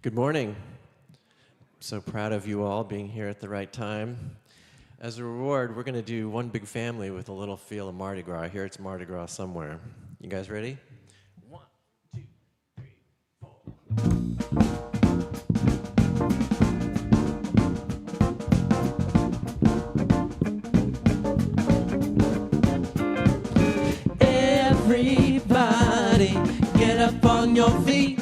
Good morning. So proud of you all being here at the right time. As a reward, we're going to do One Big Family with a little feel of Mardi Gras. I hear it's Mardi Gras somewhere. You guys ready? 1, 2, 3, 4. Everybody, get up on your feet.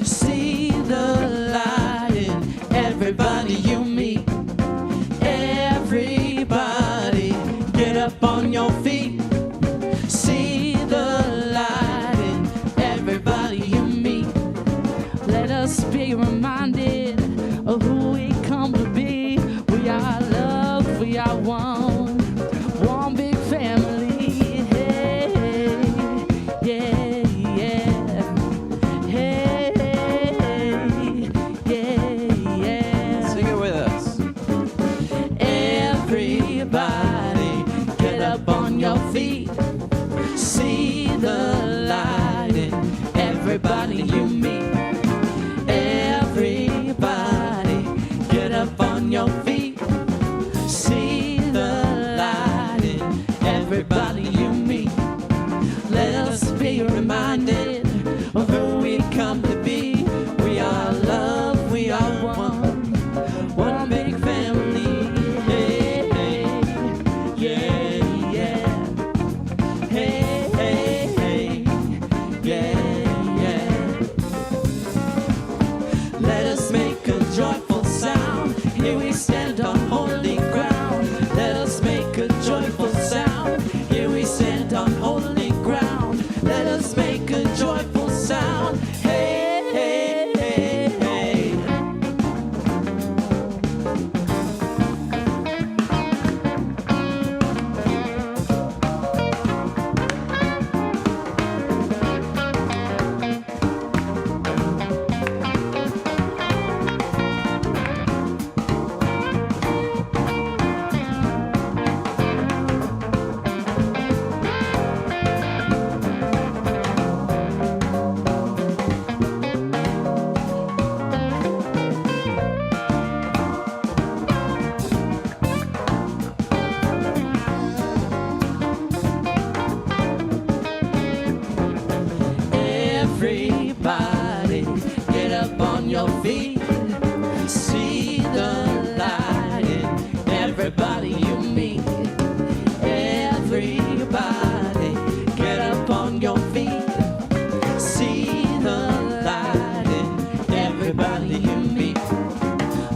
See the light in everybody you meet. Everybody, get up on your feet. See the light in everybody you meet. Let us be reminded of who we come to be. We are love, we are one big family. Hey, yeah, yeah. Hey, yeah. Sing it with us. Everybody, get up on your feet. See the light in everybody you meet. Everybody, get up on your feet. See the light in everybody you meet. Let us be reminded of who we come to be. We are love, we are one big family. Hey, hey, yeah, yeah. Hey, hey, hey, yeah, yeah. Let us make a joyful sound. Here we stand on holy ground. Let us make a joyful sound. Here we stand on holy ground. Let us make a joyful sound. Hey, hey, hey, hey. Everybody, get up on your feet. See the light in everybody you meet. Everybody, get up on your feet. See the light in everybody you meet.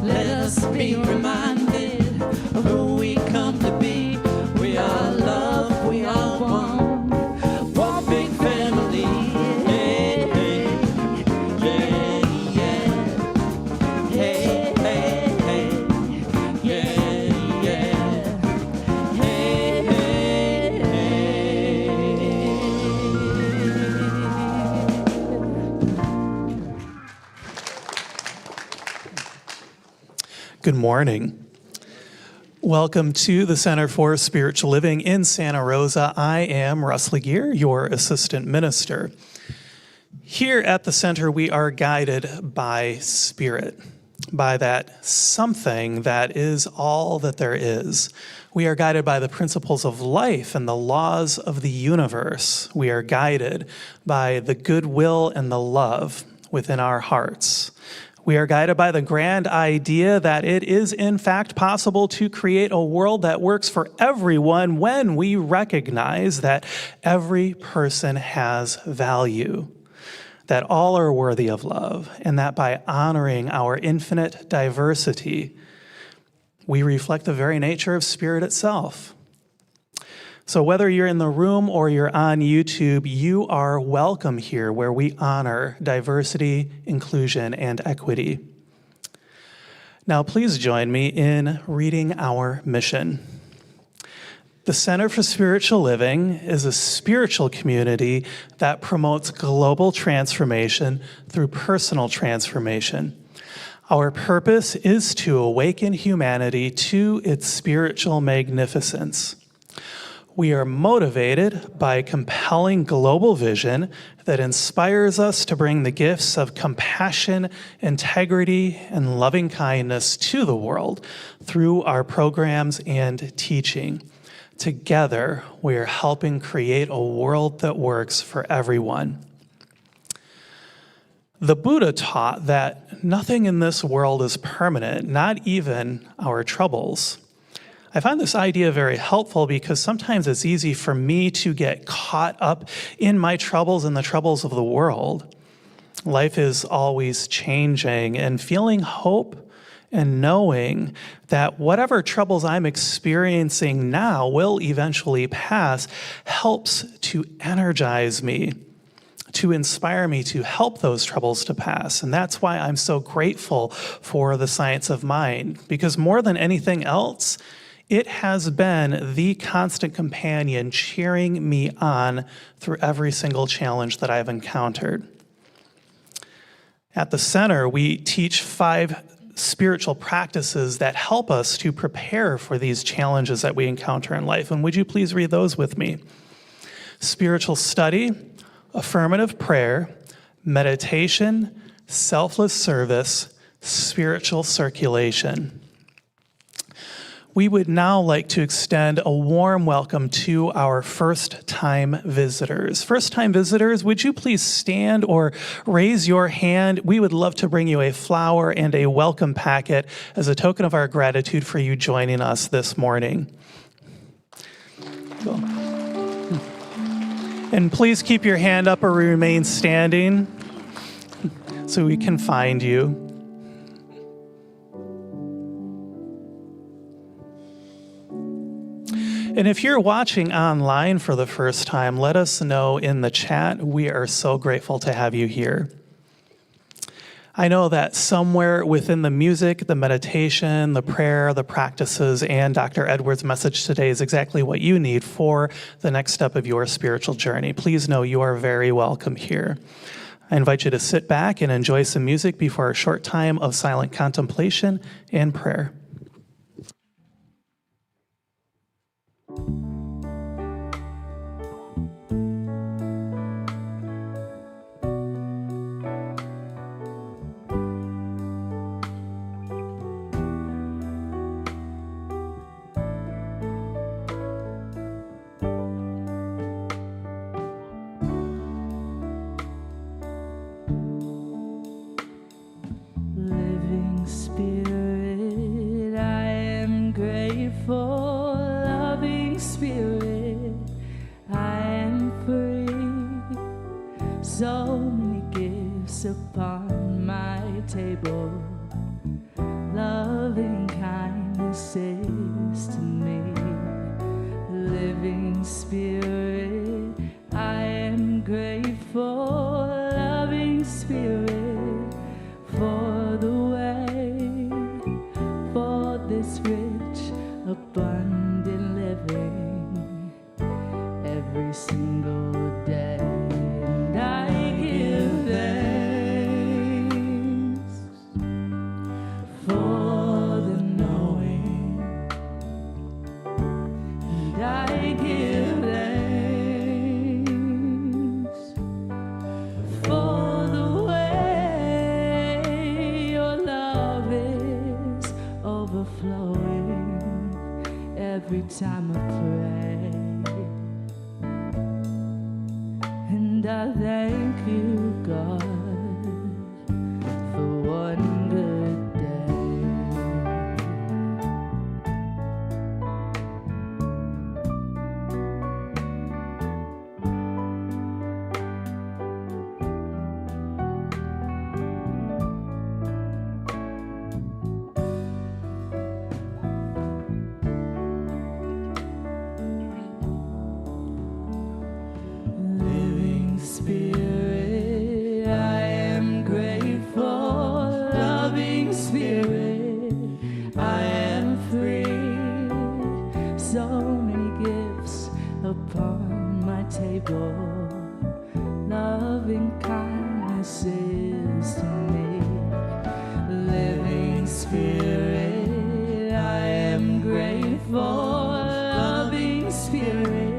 Let us be reminded of who we come to be. We are love, we are one big family. Hey, hey, yeah, yeah. Hey, hey, hey, yeah, yeah. Hey, hey, hey. Good morning. Welcome to the Center for Spiritual Living in Santa Rosa. I am Russ Laguerre, your assistant minister. Here at the center, we are guided by Spirit, by that something that is all that there is. We are guided by the principles of life and the laws of the universe. We are guided by the goodwill and the love within our hearts. We are guided by the grand idea that it is in fact possible to create a world that works for everyone when we recognize that every person has value, that all are worthy of love, and that by honoring our infinite diversity, we reflect the very nature of Spirit itself. So whether you're in the room or you're on YouTube, you are welcome here where we honor diversity, inclusion, and equity. Now, please join me in reading our mission. The Center for Spiritual Living is a spiritual community that promotes global transformation through personal transformation. Our purpose is to awaken humanity to its spiritual magnificence. We are motivated by a compelling global vision that inspires us to bring the gifts of compassion, integrity, and loving kindness to the world through our programs and teaching. Together, we are helping create a world that works for everyone. The Buddha taught that nothing in this world is permanent, not even our troubles. I find this idea very helpful because sometimes it's easy for me to get caught up in my troubles and the troubles of the world. Life is always changing, and feeling hope and knowing that whatever troubles I'm experiencing now will eventually pass helps to energize me, to inspire me to help those troubles to pass. And that's why I'm so grateful for the science of mind, because more than anything else, it has been the constant companion cheering me on through every single challenge that I've encountered. At the center, we teach 5 spiritual practices that help us to prepare for these challenges that we encounter in life. And would you please read those with me? Spiritual study, affirmative prayer, meditation, selfless service, spiritual circulation. We would now like to extend a warm welcome to our first-time visitors. First-time visitors, would you please stand or raise your hand? We would love to bring you a flower and a welcome packet as a token of our gratitude for you joining us this morning. Cool. And please keep your hand up or remain standing so we can find you. And if you're watching online for the first time, let us know in the chat. We are so grateful to have you here. I know that somewhere within the music, the meditation, the prayer, the practices, and Dr. Edwards' message today is exactly what you need for the next step of your spiritual journey. Please know you are very welcome here. I invite you to sit back and enjoy some music before a short time of silent contemplation and prayer. Living Spirit, I am grateful. Loving Spirit, I am free. So many gifts upon my table. Loving kindness is to me. Living Spirit, I am grateful. Loving Spirit, for the way, for this rich, abundant living every single day. And I give thanks for the knowing, and I give thanks for the way your love is overflowing every time I pray. And I thank you, God, for one good day. Living Spirit, I am grateful. Loving Spirit, I am free. So many gifts upon my table. Loving kindness is to me. Living Spirit, I am grateful. Loving Spirit,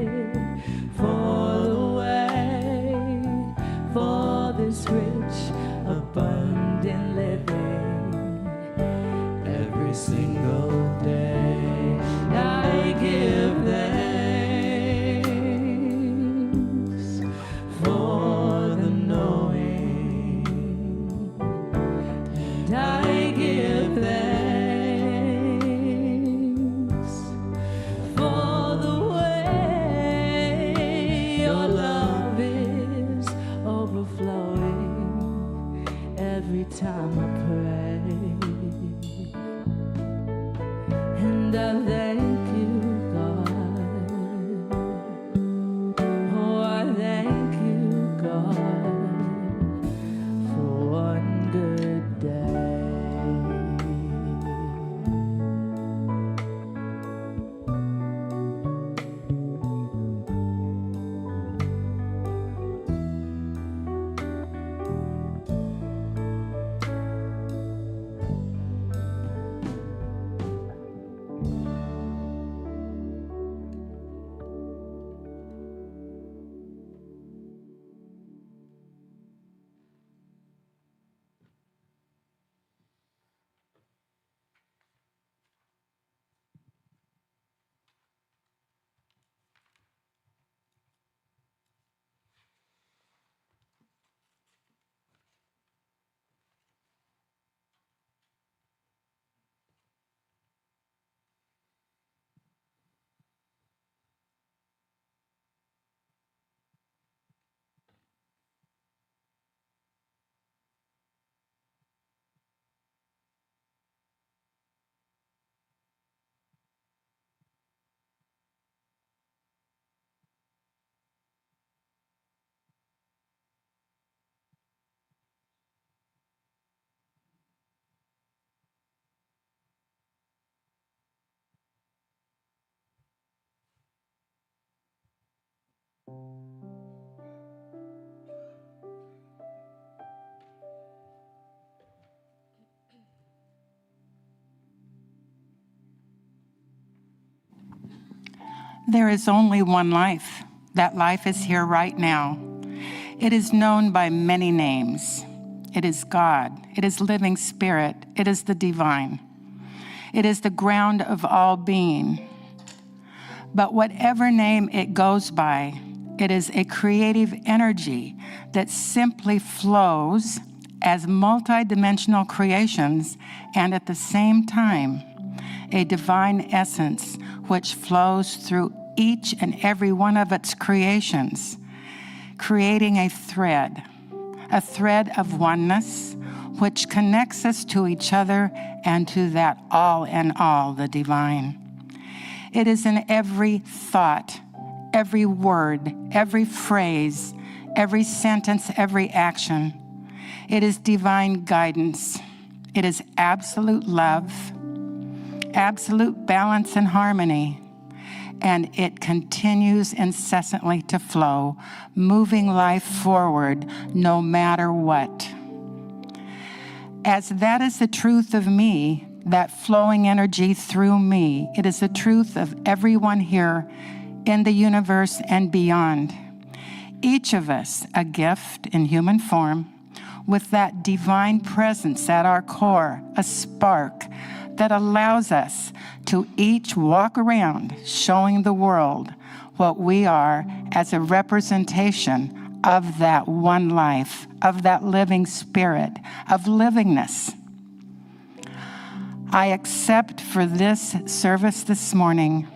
There is only one life. That life is here right now. It is known by many names. It is God. It is living spirit. It is the divine. It is the ground of all being. But whatever name it goes by, it is a creative energy that simply flows as multidimensional creations, and at the same time, a divine essence which flows through each and every one of its creations, creating a thread of oneness, which connects us to each other and to that all in all, the divine. It is in every thought, every word, every phrase, every sentence, every action. It is divine guidance. It is absolute love, absolute balance and harmony, and it continues incessantly to flow, moving life forward no matter what. As that is the truth of me, that flowing energy through me, it is the truth of everyone here in the universe and beyond. Each of us a gift in human form with that divine presence at our core, a spark that allows us to each walk around showing the world what we are as a representation of that one life, of that living spirit, of livingness. I accept for this service this morning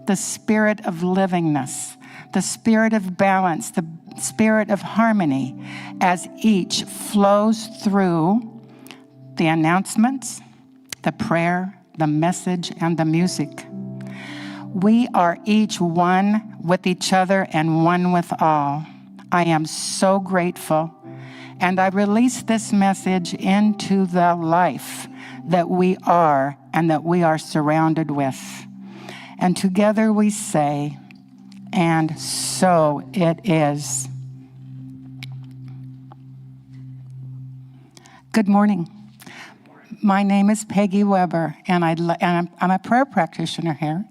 the spirit of livingness, the spirit of balance, the spirit of harmony, as each flows through the announcements, the prayer, the message, and the music. We are each one with each other and one with all. I am so grateful, and I release this message into the life that we are and that we are surrounded with. And together we say, and so it is. Good morning. My name is Peggy Weber, and I'm a prayer practitioner here,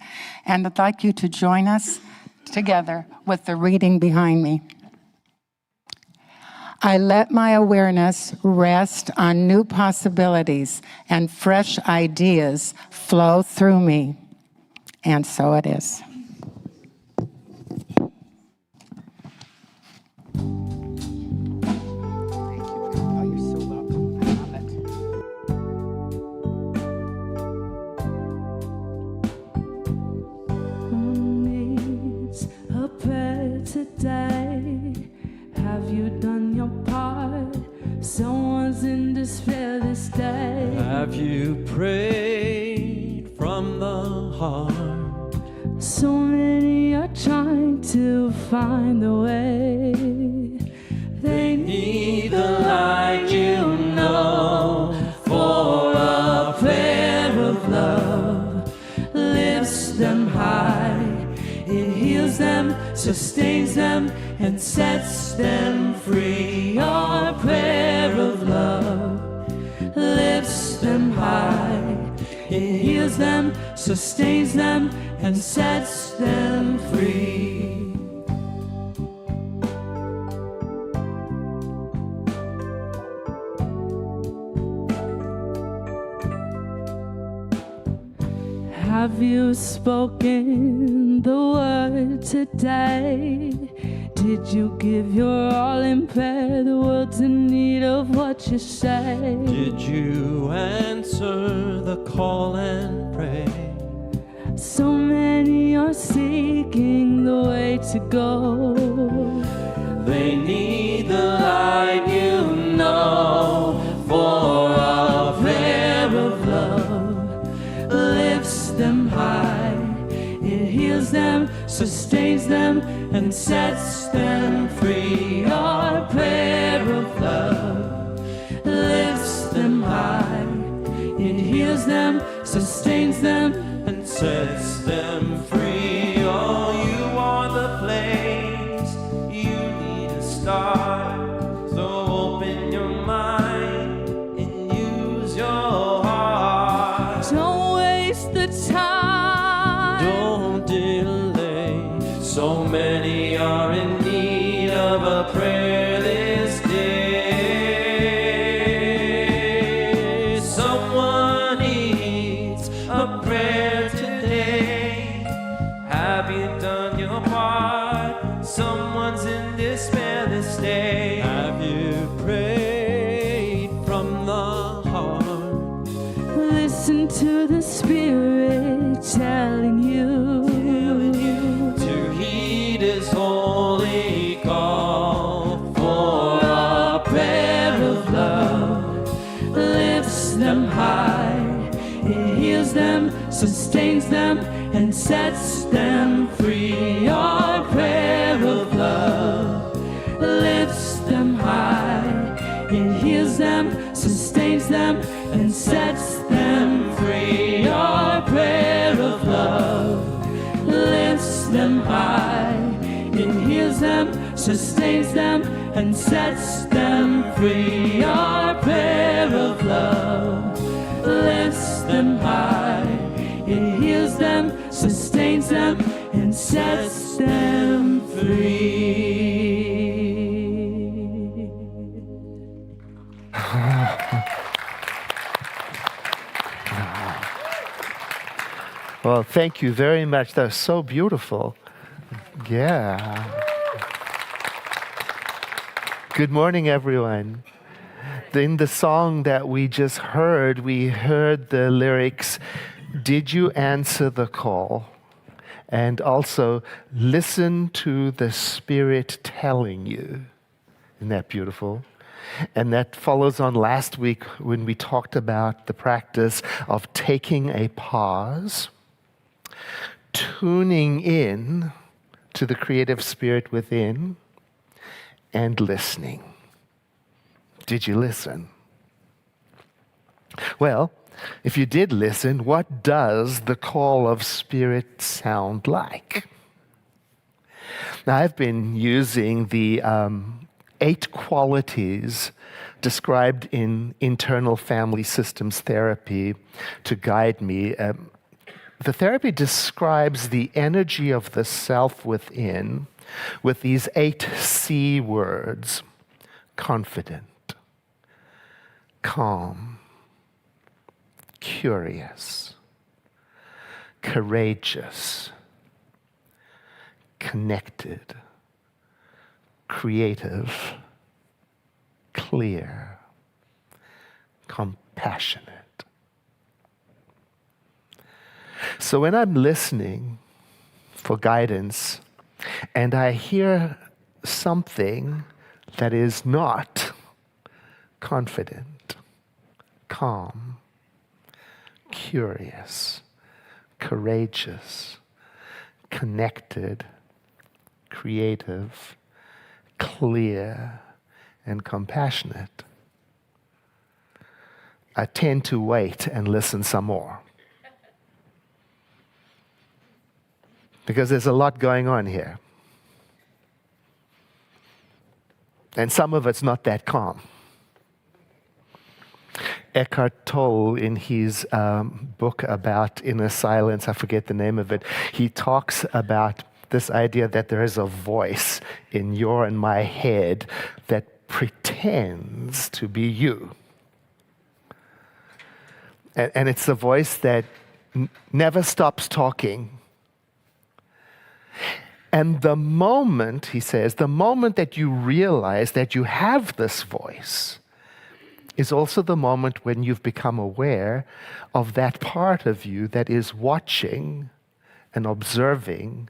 and I'd like you to join us together with the reading behind me. I let my awareness rest on new possibilities, and fresh ideas flow through me, and so it is. Today, have you done your part? Someone's in despair this day. Have you prayed from the heart? So many are trying to find the way. They need the light, you know, for a prayer of love lifts them high. It heals them, sustains them, and sets them free. Our prayer of love lifts them high. It heals them, sustains them, and sets them free. Have you spoken the word today? Did you give your all in prayer? The world's in need of what you say. Did you answer the call and pray? So many are seeking the way to go. They need the light, you know, for a prayer of love lifts them high. It heals them, sustains them, and sets them free. Our prayer of love lifts them high. It heals them, sustains them, and sets them free. Oh, you are the place you need to start. So open your mind and use your heart. Don't waste the time. Don't delay. of a prayer this day. Someone needs a prayer today. Have you done your part? Someone's in despair this day. Have you prayed from the heart? Listen to the Spirit telling you To heed His holy call for a prayer of love. lifts them high. It heals them, sustains them, and sets them free. Our prayer of love lifts them high. It heals them, sustains them, and sets them free. Our prayer of love lifts them high. It heals them, sustains them, and sets them free. Our prayer of love lifts them high. It heals them, sustains them, and sets them free. Well, thank you very much. That was so beautiful. Yeah. Good morning, everyone. In the song that we just heard, we heard the lyrics, "Did you answer the call?" And also, "Listen to the Spirit telling you." Isn't that beautiful? And that follows on last week when we talked about the practice of taking a pause, tuning in to the creative spirit within, and listening. Did you listen? Well, if you did listen, what does the call of spirit sound like? Now, I've been using the 8 qualities described in internal family systems therapy to guide me. The therapy describes the energy of the self within with these 8 C words: confident, calm, curious, courageous, connected, creative, clear, compassionate. So when I'm listening for guidance and I hear something that is not confident, calm, curious, courageous, connected, creative, clear, and compassionate, I tend to wait and listen some more. Because there's a lot going on here. And some of it's not that calm. Eckhart Tolle, in his book about inner silence, I forget the name of it, he talks about this idea that there is a voice in your and my head that pretends to be you. And it's a voice that never stops talking. And the moment, he says, the moment that you realize that you have this voice is also the moment when you've become aware of that part of you that is watching and observing,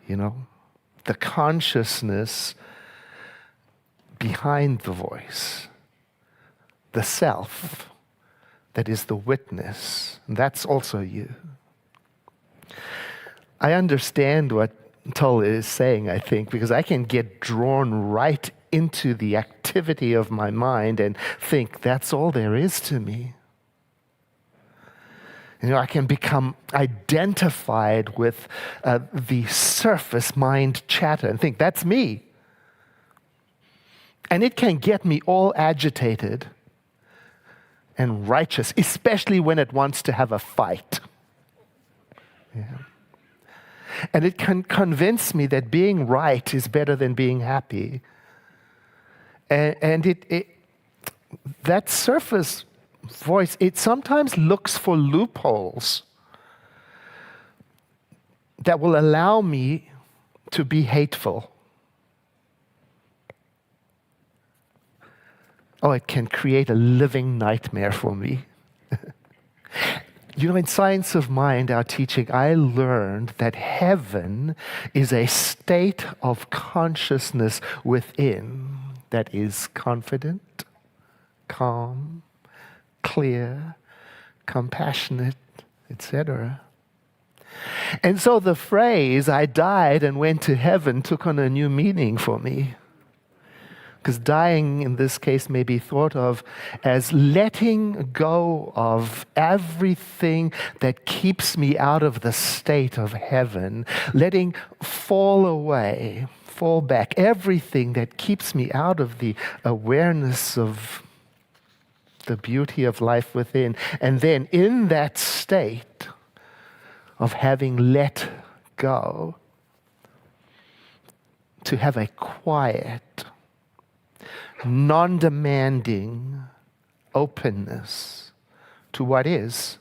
the consciousness behind the voice, the self that is the witness. And that's also you. I understand what Tolle is saying, I think, because I can get drawn right into the activity of my mind and think that's all there is to me. I can become identified with the surface mind chatter and think that's me. And it can get me all agitated and righteous, especially when it wants to have a fight. Yeah. And it can convince me that being right is better than being happy. And that surface voice, it sometimes looks for loopholes that will allow me to be hateful. Oh, it can create a living nightmare for me. You know, in Science of Mind, our teaching, I learned that heaven is a state of consciousness within that is confident, calm, clear, compassionate, etc. And so the phrase, I died and went to heaven, took on a new meaning for me. Because dying in this case may be thought of as letting go of everything that keeps me out of the state of heaven, letting fall away, fall back, everything that keeps me out of the awareness of the beauty of life within. And then in that state of having let go, to have a quiet, non-demanding openness to what is.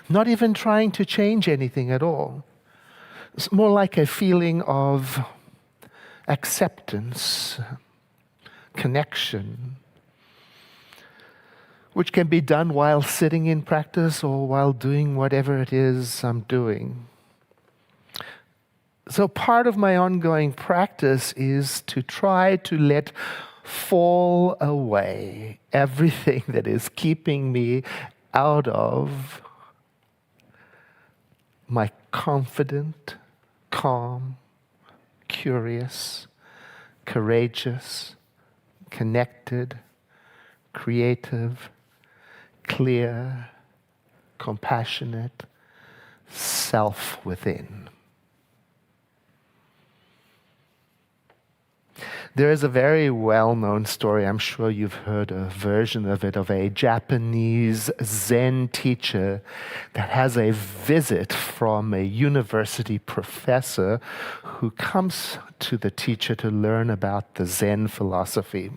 Not even trying to change anything at all. It's more like a feeling of acceptance, connection, which can be done while sitting in practice or while doing whatever it is I'm doing. So part of my ongoing practice is to try to let fall away everything that is keeping me out of my confident, calm, curious, courageous, connected, creative, clear, compassionate self within. There is a very well-known story, I'm sure you've heard a version of it, of a Japanese Zen teacher that has a visit from a university professor who comes to the teacher to learn about the Zen philosophy.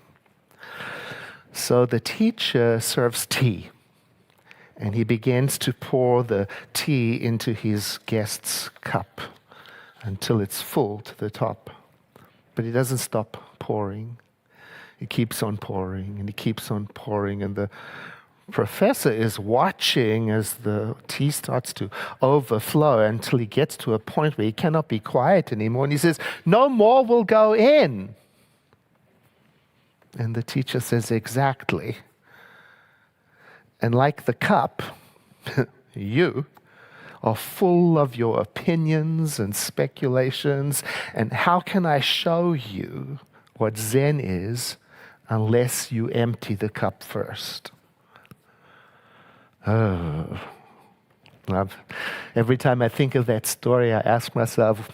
So the teacher serves tea, and he begins to pour the tea into his guest's cup until it's full to the top. But he doesn't stop pouring. He keeps on pouring, and he keeps on pouring, and the professor is watching as the tea starts to overflow until he gets to a point where he cannot be quiet anymore, and he says, "No more will go in." And the teacher says, "Exactly. And like the cup, you are full of your opinions and speculations, and how can I show you what Zen is unless you empty the cup first?" Oh. Every time I think of that story, I ask myself,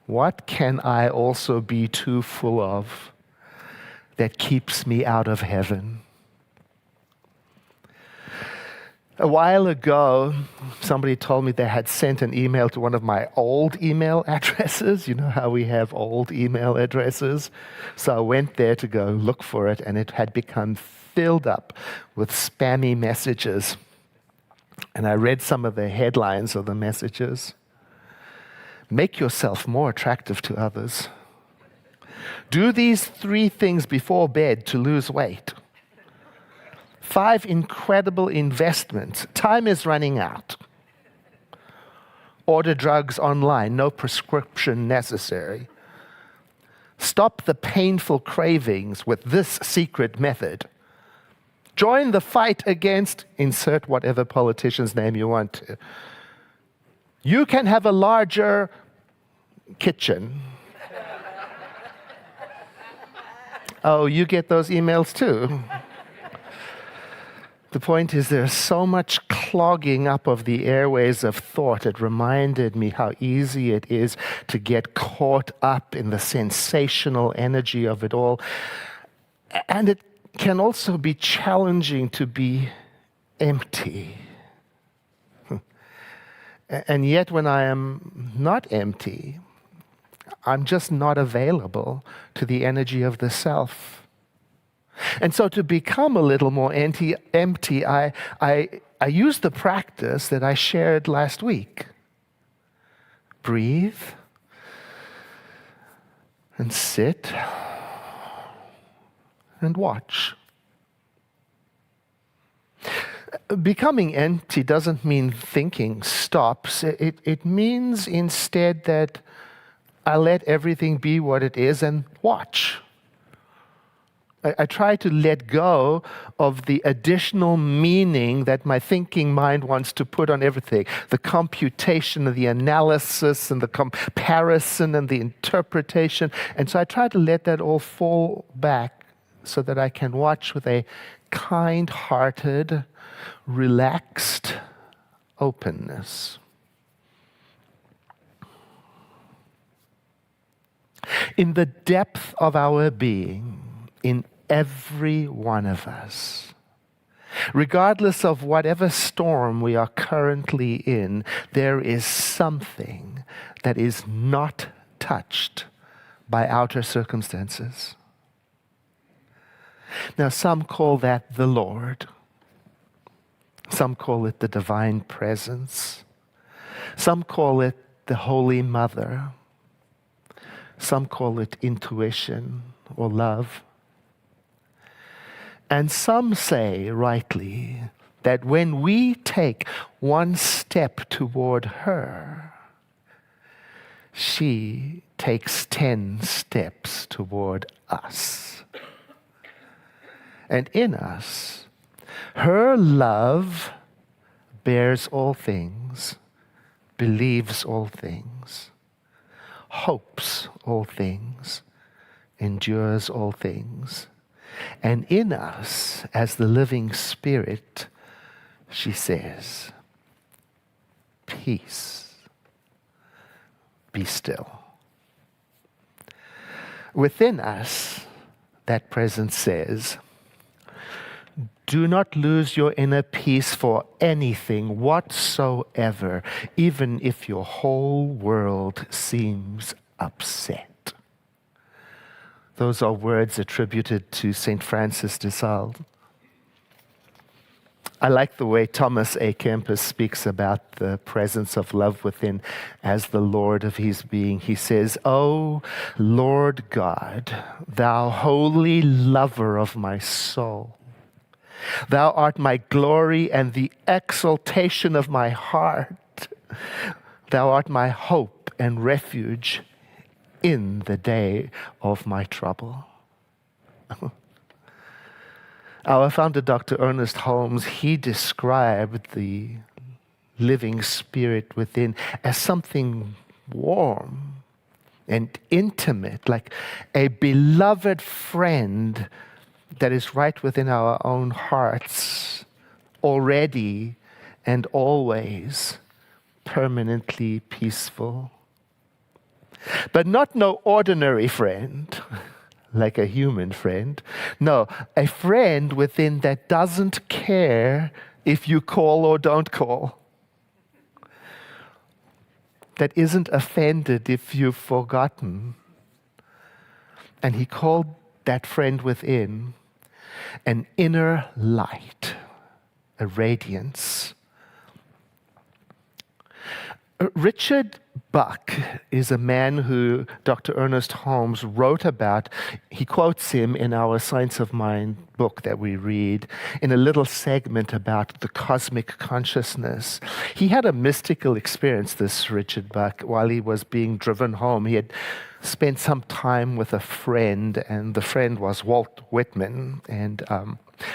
what can I also be too full of that keeps me out of heaven? A while ago, somebody told me they had sent an email to one of my old email addresses. You know how we have old email addresses? So I went there to go look for it, and it had become filled up with spammy messages. And I read some of the headlines of the messages. Make yourself more attractive to others. Do these 3 things before bed to lose weight. 5 incredible investments. Time is running out. Order drugs online, no prescription necessary. Stop the painful cravings with this secret method. Join the fight against, insert whatever politician's name you want to. You can have a larger kitchen. Oh, you get those emails too. The point is, there's so much clogging up of the airways of thought. It reminded me how easy it is to get caught up in the sensational energy of it all. And it can also be challenging to be empty. And yet when I am not empty, I'm just not available to the energy of the self. And so to become a little more empty, I use the practice that I shared last week. Breathe and sit and watch. Becoming empty doesn't mean thinking stops. It means instead that I let everything be what it is and watch. I try to let go of the additional meaning that my thinking mind wants to put on everything. The computation and the analysis and the comparison and the interpretation. And so I try to let that all fall back so that I can watch with a kind-hearted, relaxed openness. In the depth of our being, in every one of us, regardless of whatever storm we are currently in, there is something that is not touched by outer circumstances. Now, some call that the Lord. Some call it the divine presence. Some call it the Holy Mother. Some call it intuition or love. And some say, rightly, that when we take one step toward her, she takes 10 steps toward us. And in us, her love bears all things, believes all things, hopes all things, endures all things. And in us, as the living Spirit, she says, peace, be still. Within us, that presence says, do not lose your inner peace for anything whatsoever, even if your whole world seems upset. Those are words attributed to St. Francis de Sales. I like the way Thomas A. Kempis speaks about the presence of love within as the Lord of his being. He says, "O Lord God, thou holy lover of my soul, thou art my glory and the exaltation of my heart. Thou art my hope and refuge in the day of my trouble." Our founder, Dr. Ernest Holmes, he described the living Spirit within as something warm and intimate, like a beloved friend that is right within our own hearts, already and always permanently peaceful. But not no ordinary friend, like a human friend. No, a friend within that doesn't care if you call or don't call. That isn't offended if you've forgotten. And he called that friend within an inner light, a radiance. Richard Buck is a man who Dr. Ernest Holmes wrote about. He quotes him in our Science of Mind book that we read in a little segment about the cosmic consciousness. He had a mystical experience, this Richard Buck, while he was being driven home. He had spent some time with a friend, and the friend was Walt Whitman, and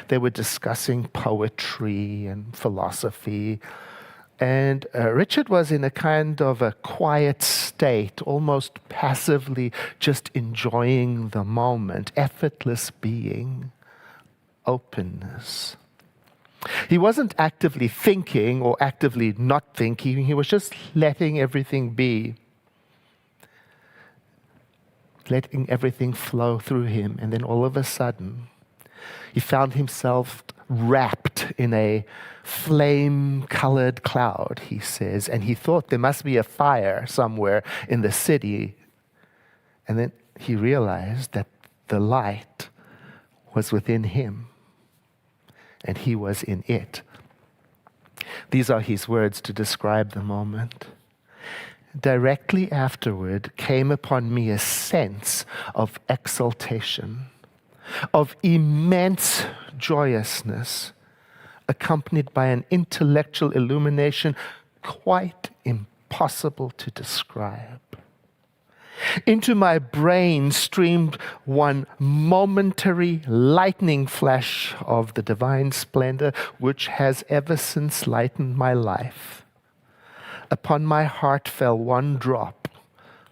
they were discussing poetry and philosophy. And Richard was in a kind of a quiet state, almost passively just enjoying the moment, effortless being, openness. He wasn't actively thinking or actively not thinking. He was just letting everything be, letting everything flow through him. And then all of a sudden, he found himself wrapped light in a flame-colored cloud, he says, and he thought there must be a fire somewhere in the city. And then he realized that the light was within him, and he was in it. These are his words to describe the moment. Directly afterward came upon me a sense of exaltation, of immense joyousness, accompanied by an intellectual illumination quite impossible to describe. Into my brain streamed one momentary lightning flash of the divine splendor which has ever since lightened my life. Upon my heart fell one drop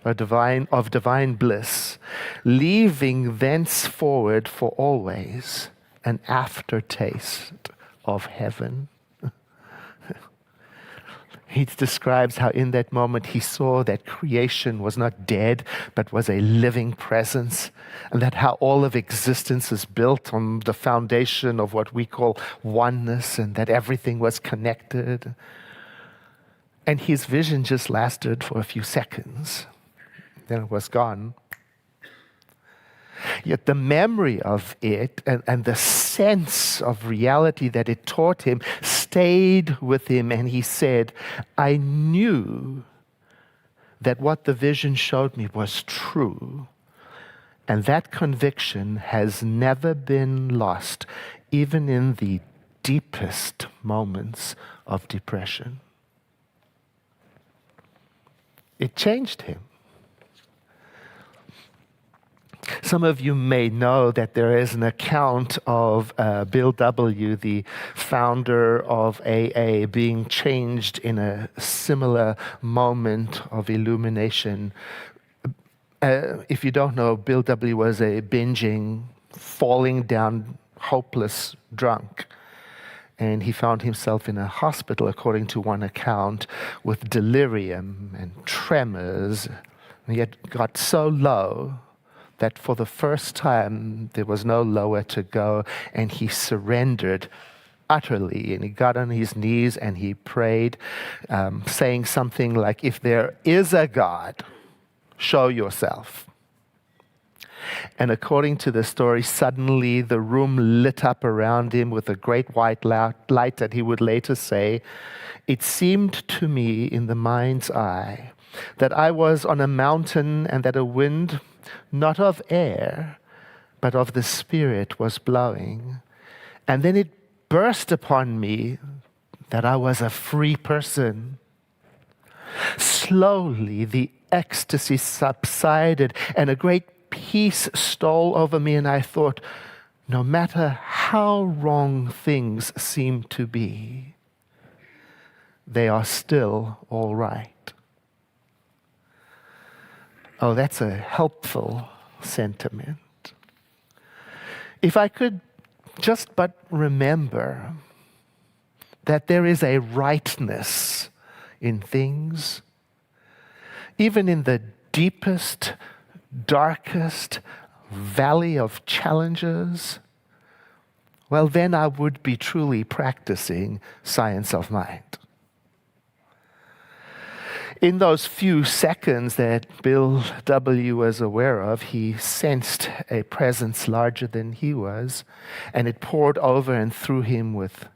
of divine bliss, leaving thenceforward for always an aftertaste of heaven. He describes how in that moment he saw that creation was not dead, but was a living presence, and that how all of existence is built on the foundation of what we call oneness, and that everything was connected. And his vision just lasted for a few seconds. Then it was gone. Yet the memory of it and the sense of reality that it taught him stayed with him, and he said, I knew that what the vision showed me was true, and that conviction has never been lost, even in the deepest moments of depression. It changed him. Some of you may know that there is an account of Bill W., the founder of AA, being changed in a similar moment of illumination. If you don't know, Bill W. was a binging, falling down, hopeless drunk. And he found himself in a hospital, according to one account, with delirium and tremors. And he had got so low that for the first time there was no lower to go, and he surrendered utterly. And he got on his knees and he prayed, saying something like, if there is a God, show yourself. And according to the story, suddenly the room lit up around him with a great white light that he would later say, it seemed to me in the mind's eye that I was on a mountain and that a wind, not of air, but of the Spirit was blowing. And then it burst upon me that I was a free person. Slowly the ecstasy subsided and a great peace stole over me, and I thought, no matter how wrong things seem to be, they are still all right. Oh, that's a helpful sentiment. If I could just but remember that there is a rightness in things, even in the deepest, darkest valley of challenges, well, then I would be truly practicing science of mind. In those few seconds that Bill W. was aware of, he sensed a presence larger than he was, and it poured over and through him with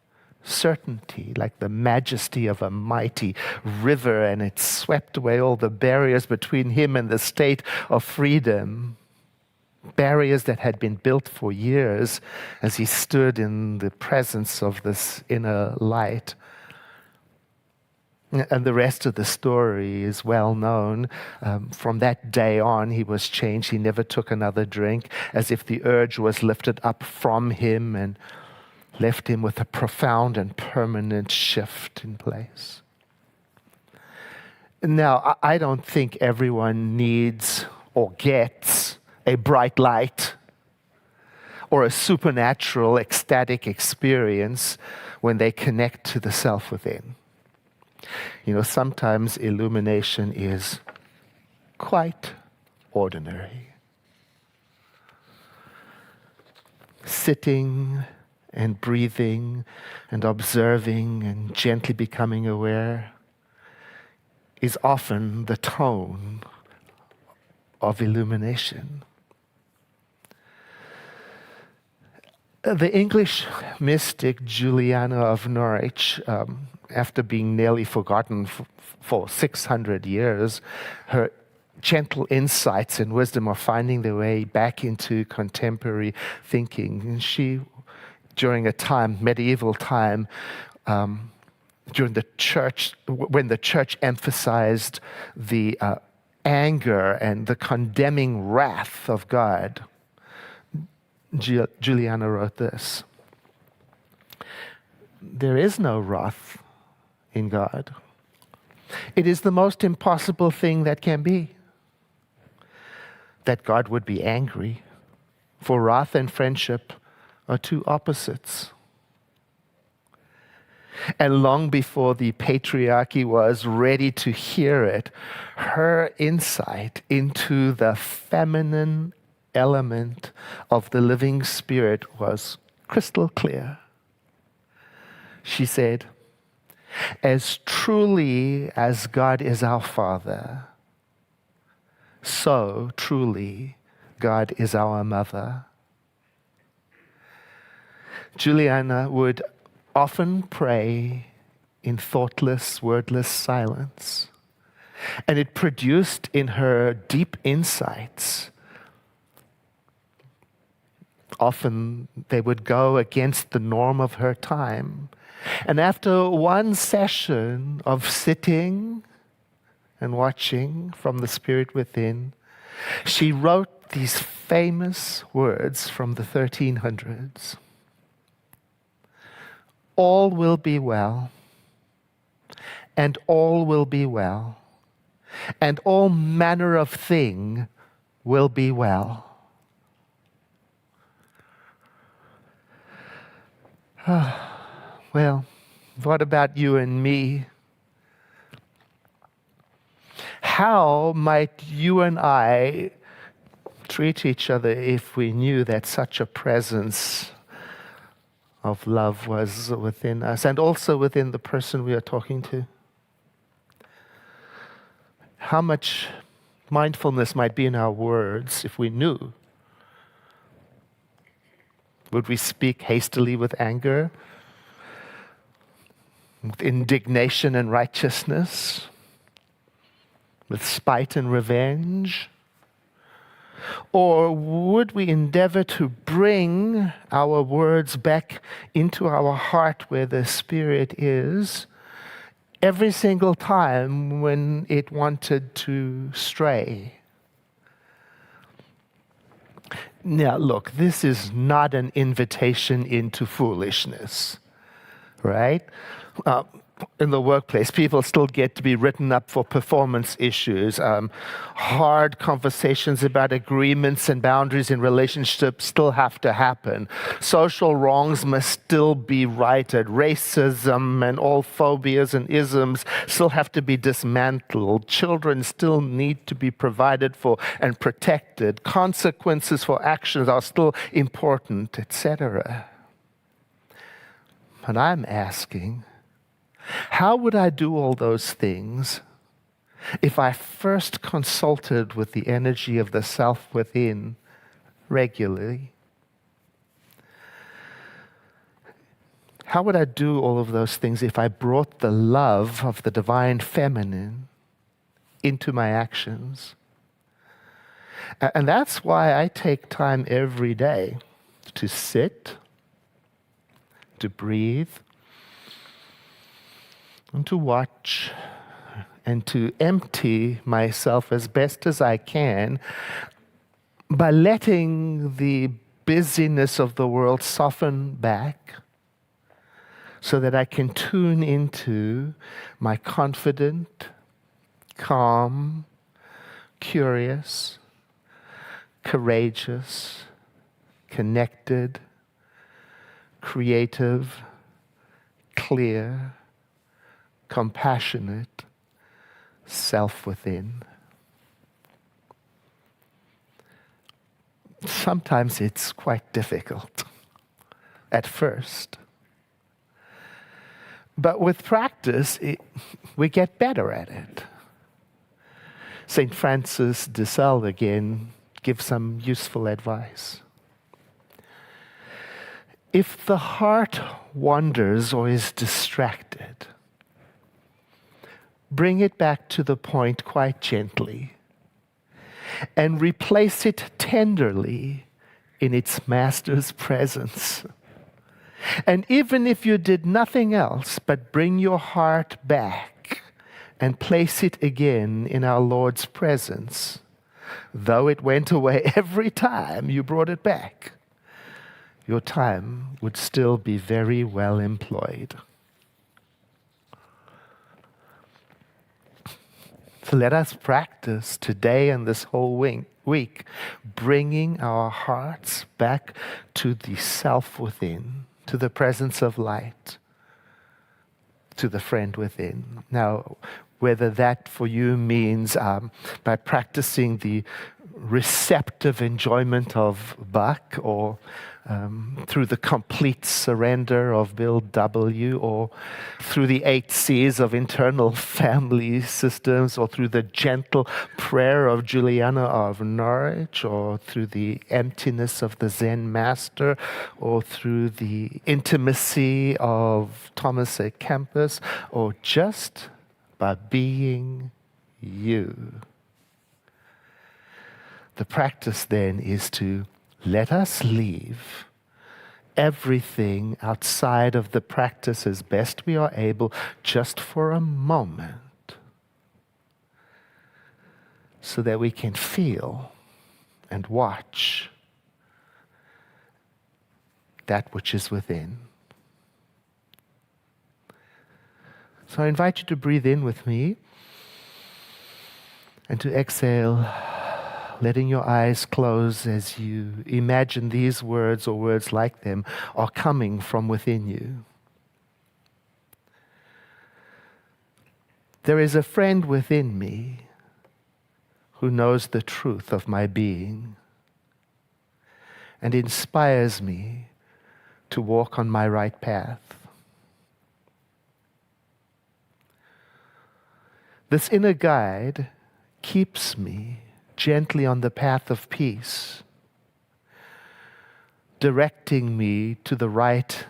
certainty, like the majesty of a mighty river, and it swept away all the barriers between him and the state of freedom, barriers that had been built for years as he stood in the presence of this inner light. And the rest of the story is well known. From that day on, he was changed. He never took another drink, as if the urge was lifted up from him and left him with a profound and permanent shift in place. Now, I don't think everyone needs or gets a bright light or a supernatural, ecstatic experience when they connect to the self within. You know, sometimes illumination is quite ordinary. Sitting and breathing and observing and gently becoming aware is often the tone of illumination. The English mystic Juliana of Norwich, after being nearly forgotten for 600 years, her gentle insights and wisdom are finding their way back into contemporary thinking. And she, during a time, medieval time, during the church, when the church emphasized the anger and the condemning wrath of God, Juliana wrote this: "There is no wrath in God. It is the most impossible thing that can be, that God would be angry, for wrath and friendship are two opposites." And long before the patriarchy was ready to hear it, her insight into the feminine element of the living spirit was crystal clear. She said, "As truly as God is our Father, so truly God is our mother." Juliana would often pray in thoughtless, wordless silence, and it produced in her deep insights. Often they would go against the norm of her time. And after one session of sitting and watching from the Spirit within, she wrote these famous words from the 1300s. "All will be well, and all will be well, and all manner of thing will be well." Well, what about you and me? How might you and I treat each other if we knew that such a presence of love was within us and also within the person we are talking to? How much mindfulness might be in our words if we knew? Would we speak hastily with anger, with indignation and righteousness, with spite and revenge? Or would we endeavor to bring our words back into our heart where the Spirit is every single time when it wanted to stray? Now, look, this is not an invitation into foolishness, right? In the workplace, people still get to be written up for performance issues. Hard conversations about agreements and boundaries in relationships still have to happen. Social wrongs must still be righted. Racism and all phobias and isms still have to be dismantled. Children still need to be provided for and protected. Consequences for actions are still important, etc. And I'm asking, how would I do all those things if I first consulted with the energy of the self within regularly? How would I do all of those things if I brought the love of the divine feminine into my actions? And that's why I take time every day to sit, to breathe, and to watch, and to empty myself as best as I can by letting the busyness of the world soften back so that I can tune into my confident, calm, curious, courageous, connected, creative, clear, compassionate self within. Sometimes it's quite difficult. at first. But with practice, we get better at it. St. Francis de Sales again gives some useful advice. If the heart wanders or is distracted, bring it back to the point quite gently and replace it tenderly in its master's presence. And even if you did nothing else but bring your heart back and place it again in our Lord's presence, though it went away every time you brought it back, your time would still be very well employed. So let us practice today and this whole week, bringing our hearts back to the self within, to the presence of light, to the friend within. Now, whether that for you means by practicing the receptive enjoyment of Bach, or through the complete surrender of Bill W., or through the 8 C's of internal family systems, or through the gentle prayer of Juliana of Norwich, or through the emptiness of the Zen master, or through the intimacy of Thomas A. Kempis, or just by being you. The practice then is to let us leave everything outside of the practice as best we are able, just for a moment, so that we can feel and watch that which is within. So I invite you to breathe in with me and to exhale, letting your eyes close as you imagine these words or words like them are coming from within you. There is a friend within me who knows the truth of my being and inspires me to walk on my right path. This inner guide keeps me gently on the path of peace, directing me to the right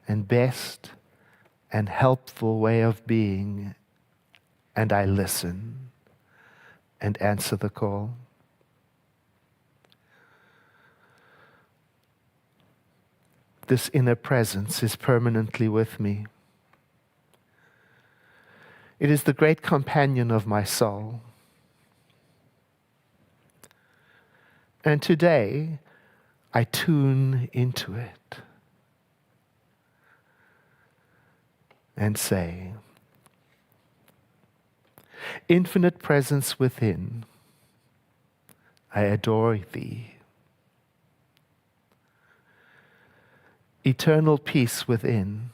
and best and helpful way of being, and I listen and answer the call. This inner presence is permanently with me. It is the great companion of my soul. And today, I tune into it and say, Infinite presence within, I adore thee. Eternal peace within,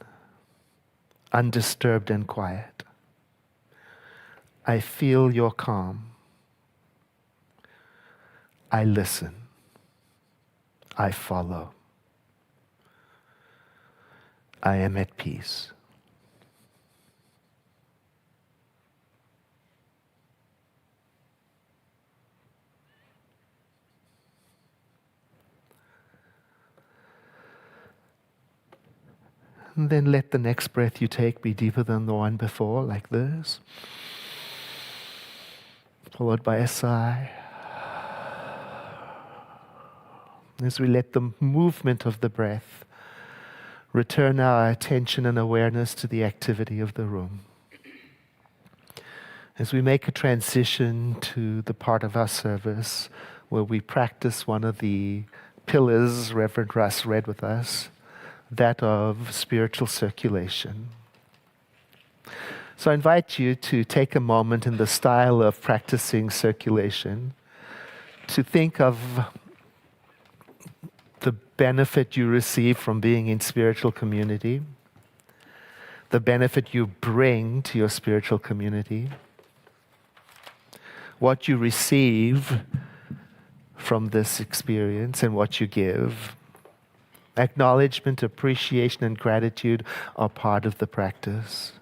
undisturbed and quiet, I feel your calm. I listen. I follow. I am at peace. And then let the next breath you take be deeper than the one before, like this. Followed by a sigh. As we let the movement of the breath return our attention and awareness to the activity of the room. As we make a transition to the part of our service where we practice one of the pillars Reverend Russ read with us, that of spiritual circulation. So I invite you to take a moment in the style of practicing circulation to think of the benefit you receive from being in spiritual community, the benefit you bring to your spiritual community, what you receive from this experience and what you give, Acknowledgement, appreciation, and gratitude are part of the practice.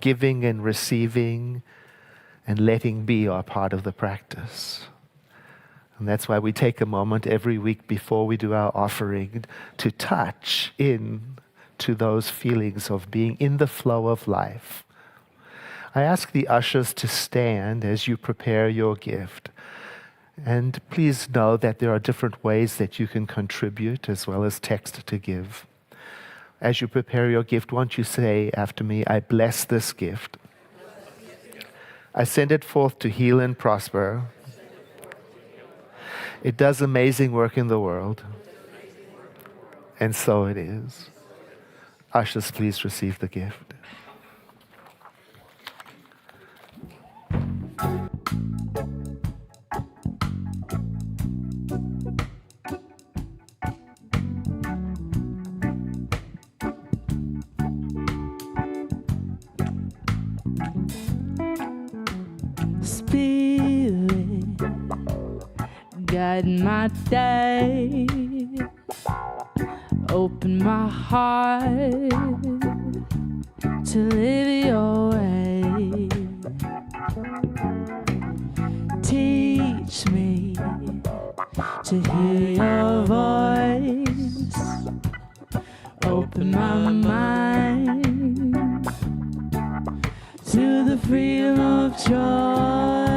Giving and receiving and letting be are part of the practice. And that's why we take a moment every week before we do our offering to touch in to those feelings of being in the flow of life. I ask the ushers to stand as you prepare your gift. And please know that there are different ways that you can contribute as well as text to give. As you prepare your gift, won't you say after me, I bless this gift. I send it forth to heal and prosper. It does amazing work in the world. And so it is. Ushers, please receive the gift. Spirit, guide my day, open my heart to live your way. Teach me to hear your voice, open my mind to the freedom of choice.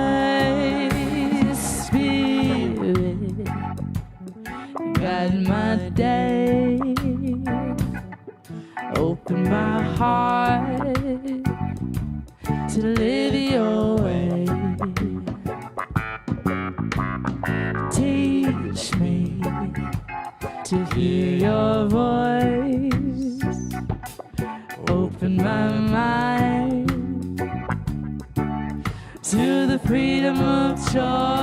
Spirit, guide my day, open my heart to live your way. Teach me to hear your voice, open my mind to the freedom of choice.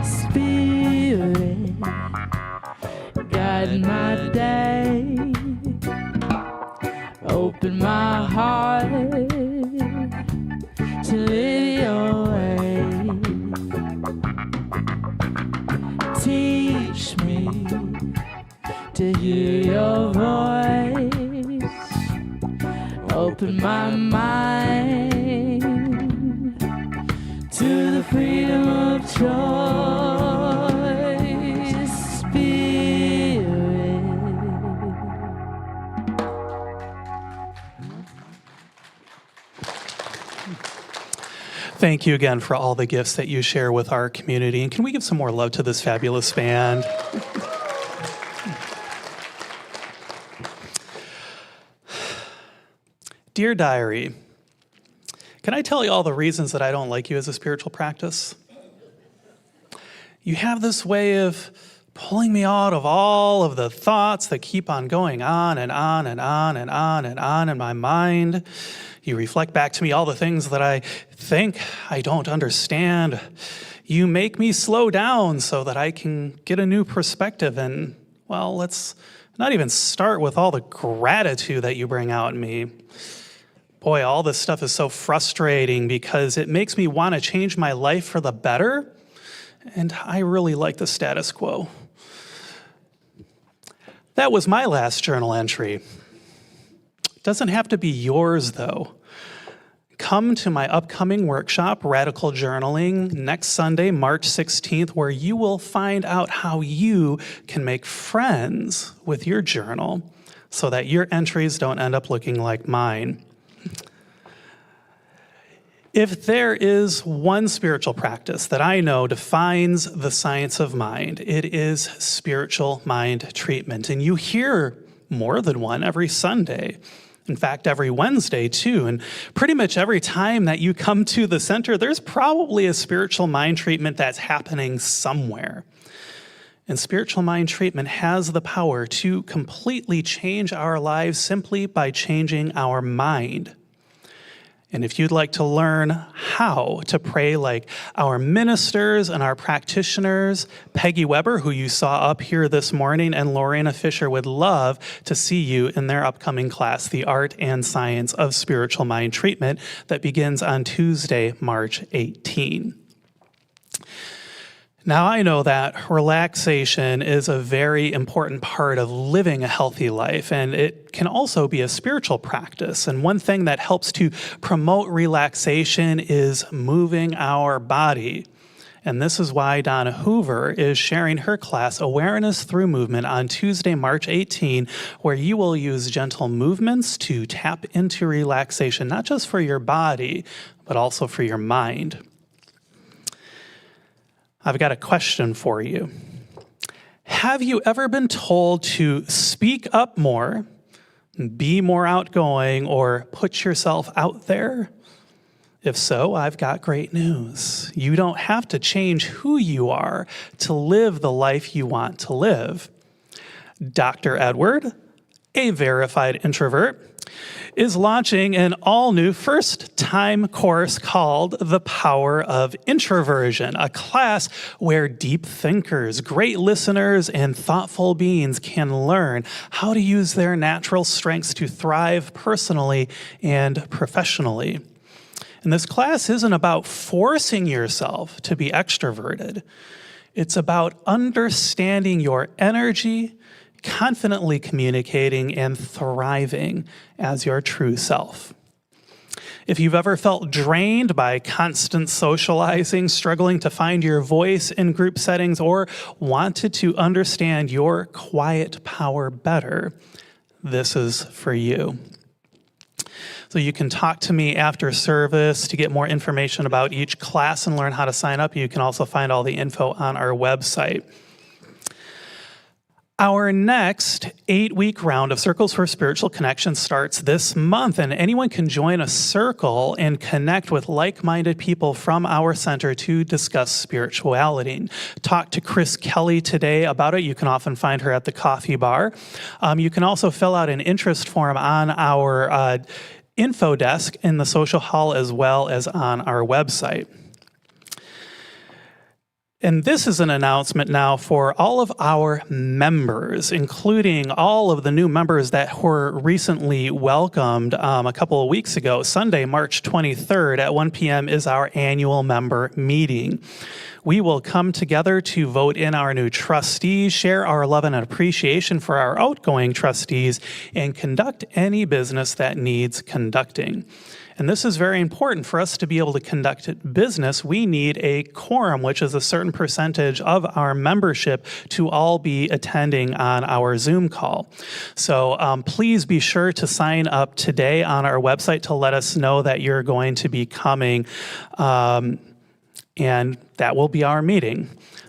Spirit, guide my day, open my heart to live your way. Teach me to hear your voice, open my mind to the freedom of choice. Spirit. Thank you again for all the gifts that you share with our community. And can we give some more love to this fabulous band? Dear Diary, can I tell you all the reasons that I don't like you as a spiritual practice? You have this way of pulling me out of all of the thoughts that keep on going on and on and on and on and on in my mind. You reflect back to me all the things that I think I don't understand. You make me slow down so that I can get a new perspective. And, well, let's not even start with all the gratitude that you bring out in me. Boy, all this stuff is so frustrating because it makes me want to change my life for the better. And I really like the status quo. That was my last journal entry. Doesn't have to be yours, though. Come to my upcoming workshop, Radical Journaling, next Sunday, March 16th, where you will find out how you can make friends with your journal so that your entries don't end up looking like mine. If there is one spiritual practice that I know defines the science of mind, it is spiritual mind treatment. And you hear more than one every Sunday. In fact, every Wednesday too. And pretty much every time that you come to the center, there's probably a spiritual mind treatment that's happening somewhere. And spiritual mind treatment has the power to completely change our lives simply by changing our mind. And if you'd like to learn how to pray like our ministers and our practitioners, Peggy Weber, who you saw up here this morning, and Lorena Fisher would love to see you in their upcoming class, The Art and Science of Spiritual Mind Treatment, that begins on Tuesday, March 18. Now, I know that relaxation is a very important part of living a healthy life, and it can also be a spiritual practice. And one thing that helps to promote relaxation is moving our body. And this is why Donna Hoover is sharing her class, Awareness Through Movement, on Tuesday, March 18, where you will use gentle movements to tap into relaxation, not just for your body, but also for your mind. I've got a question for you. Have you ever been told to speak up more, be more outgoing, or put yourself out there? If so, I've got great news. You don't have to change who you are to live the life you want to live. Dr. Edward, a verified introvert, is launching an all-new first-time course called The Power of Introversion, a class where deep thinkers, great listeners, and thoughtful beings can learn how to use their natural strengths to thrive personally and professionally. And this class isn't about forcing yourself to be extroverted. It's about understanding your energy, confidently communicating, and thriving as your true self. If you've ever felt drained by constant socializing, struggling to find your voice in group settings, or wanted to understand your quiet power better, this is for you. So you can talk to me after service to get more information about each class and learn how to sign up. You can also find all the info on our website. Our next 8-week round of Circles for Spiritual Connection starts this month, and anyone can join a circle and connect with like-minded people from our center to discuss spirituality. Talk to Chris Kelly today about it. You can often find her at the coffee bar. You can also fill out an interest form on our info desk in the social hall as well as on our website. And this is an announcement now for all of our members, including all of the new members that were recently welcomed a couple of weeks ago. Sunday, March 23rd at 1 p.m. is our annual member meeting. We will come together to vote in our new trustees, share our love and appreciation for our outgoing trustees, and conduct any business that needs conducting. And this is very important. For us to be able to conduct business, we need a quorum, which is a certain percentage of our membership, to all be attending on our Zoom call. So please be sure to sign up today on our website to let us know that you're going to be coming, and that will be our meeting.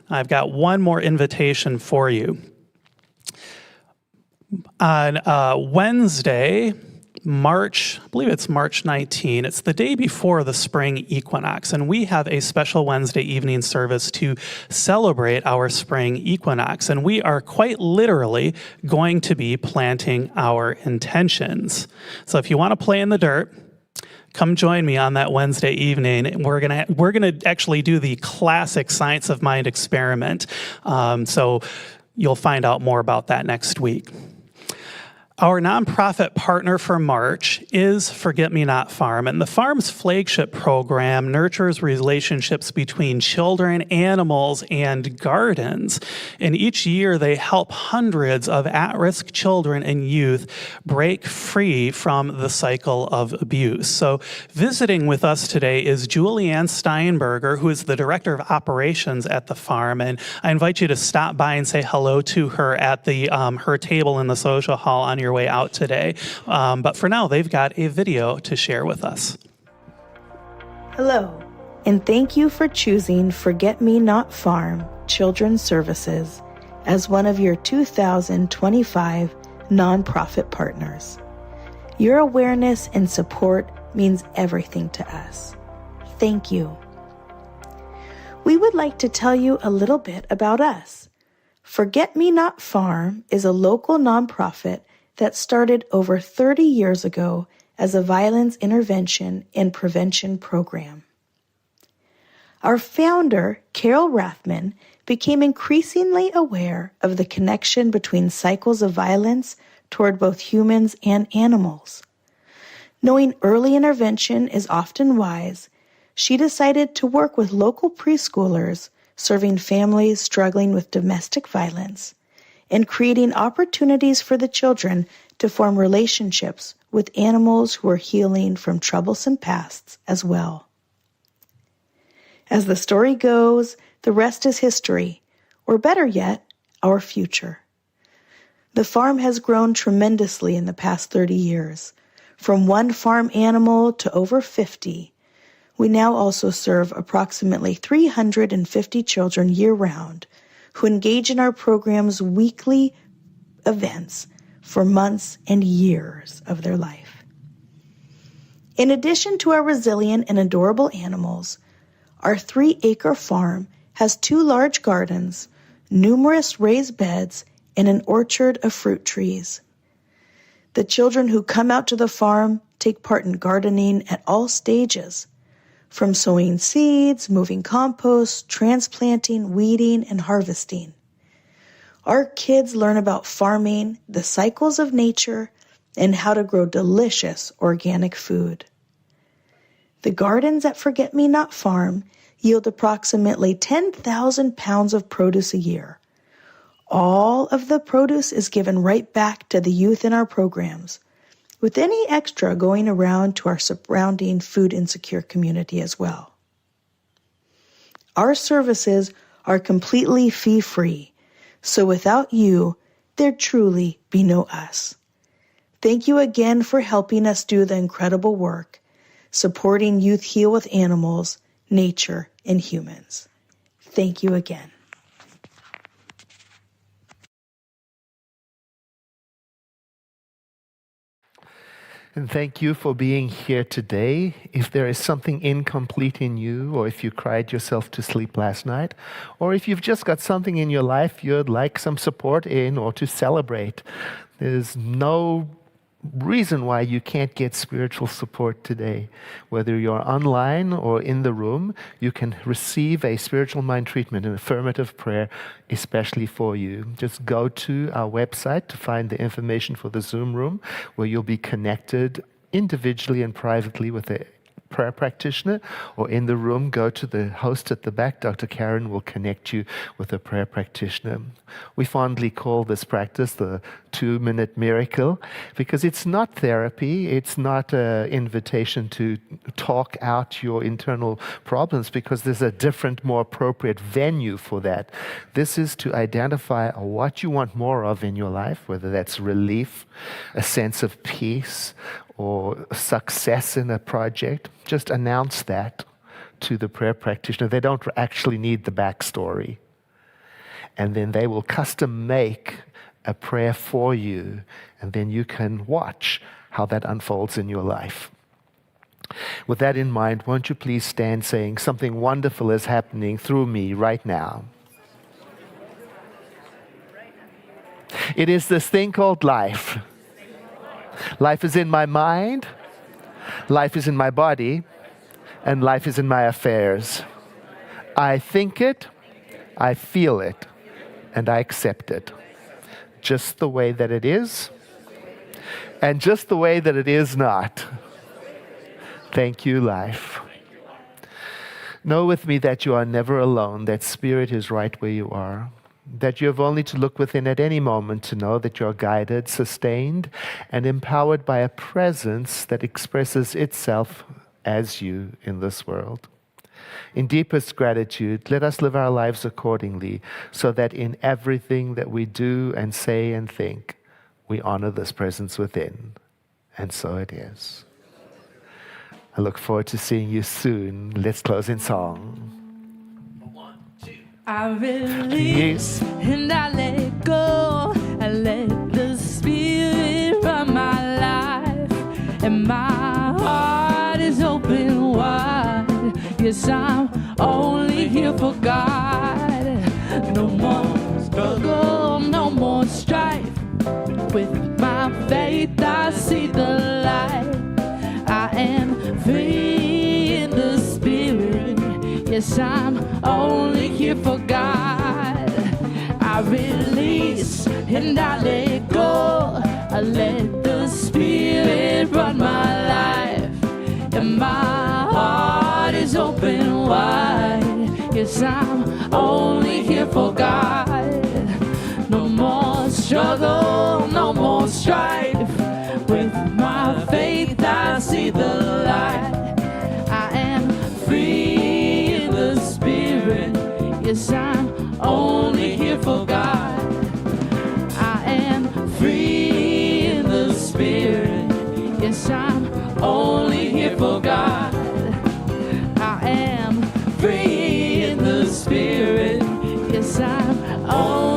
I've got one more invitation for you. On Wednesday, I believe it's March 19. It's the day before the spring equinox, and we have a special Wednesday evening service to celebrate our spring equinox, and we are quite literally going to be planting our intentions. So if you want to play in the dirt, come join me on that Wednesday evening. We're gonna actually do the classic Science of Mind experiment, so you'll find out more about that next week. Our nonprofit partner for March is Forget Me Not Farm, and the farm's flagship program nurtures relationships between children, animals, and gardens. And each year they help hundreds of at-risk children and youth break free from the cycle of abuse. So visiting with us today is Julianne Steinberger, who is the Director of Operations at the farm, and I invite you to stop by and say hello to her at the her table in the social hall on your way out today. But for now, they've got a video to share with us. Hello, and thank you for choosing Forget Me Not Farm Children's Services as one of your 2025 nonprofit partners. Your awareness and support means everything to us. Thank you. We would like to tell you a little bit about us. Forget Me Not Farm is a local nonprofit that started over 30 years ago as a violence intervention and prevention program. Our founder, Carol Rathman, became increasingly aware of the connection between cycles of violence toward both humans and animals. Knowing early intervention is often wise, she decided to work with local preschoolers serving families struggling with domestic violence and creating opportunities for the children to form relationships with animals who are healing from troublesome pasts as well. As the story goes, the rest is history, or better yet, our future. The farm has grown tremendously in the past 30 years. From one farm animal to over 50, we now also serve approximately 350 children year-round who engage in our program's weekly events for months and years of their life. In addition to our resilient and adorable animals, our 3-acre farm has 2 large gardens, numerous raised beds, and an orchard of fruit trees. The children who come out to the farm take part in gardening at all stages, from sowing seeds, moving compost, transplanting, weeding, and harvesting. Our kids learn about farming, the cycles of nature, and how to grow delicious organic food. The gardens at Forget Me Not Farm yield approximately 10,000 pounds of produce a year. All of the produce is given right back to the youth in our programs, with any extra going around to our surrounding food insecure community as well. Our services are completely fee-free, so without you, there'd truly be no us. Thank you again for helping us do the incredible work, supporting youth heal with animals, nature, and humans. Thank you again. And thank you for being here today. If there is something incomplete in you, or if you cried yourself to sleep last night, or if you've just got something in your life you'd like some support in or to celebrate, there's no reason why you can't get spiritual support today. Whether you're online or in the room, you can receive a spiritual mind treatment, an affirmative prayer, especially for you. Just go to our website to find the information for the Zoom room, where you'll be connected individually and privately with a prayer practitioner, or in the room, go to the host at the back. Dr. Karen will connect you with a prayer practitioner. We fondly call this practice the 2-minute miracle, because it's not therapy, it's not an invitation to talk out your internal problems, because there's a different, more appropriate venue for that. This is to identify what you want more of in your life, whether that's relief, a sense of peace, or success in a project. Just announce that to the prayer practitioner. They don't actually need the backstory. And then they will custom make a prayer for you, and then you can watch how that unfolds in your life. With that in mind, won't you please stand, saying, something wonderful is happening through me right now. It is this thing called life. Life is in my mind, life is in my body, and life is in my affairs. I think it, I feel it, and I accept it. Just the way that it is, and just the way that it is not. Thank you, life. Know with me that you are never alone, that Spirit is right where you are. That you have only to look within at any moment to know that you are guided, sustained, and empowered by a presence that expresses itself as you in this world. In deepest gratitude, let us live our lives accordingly, so that in everything that we do and say and think, we honor this presence within. And so it is. I look forward to seeing you soon. Let's close in song. I release and I let go. I let the Spirit run my life, and my heart is open wide. Yes, I'm only here for God. No more struggle. With my faith I see the light. I am free in the spirit. Yes, I'm only here for God. I release and I let go. I let the spirit run my life. And my heart is open wide. Yes, I'm only here for God. No more struggle, no more strife. With my faith I see the light. I am free in the spirit. Yes, I'm only here for God. I am free in the spirit. Yes, I'm only here for God. I am free in the spirit. Yes, I'm only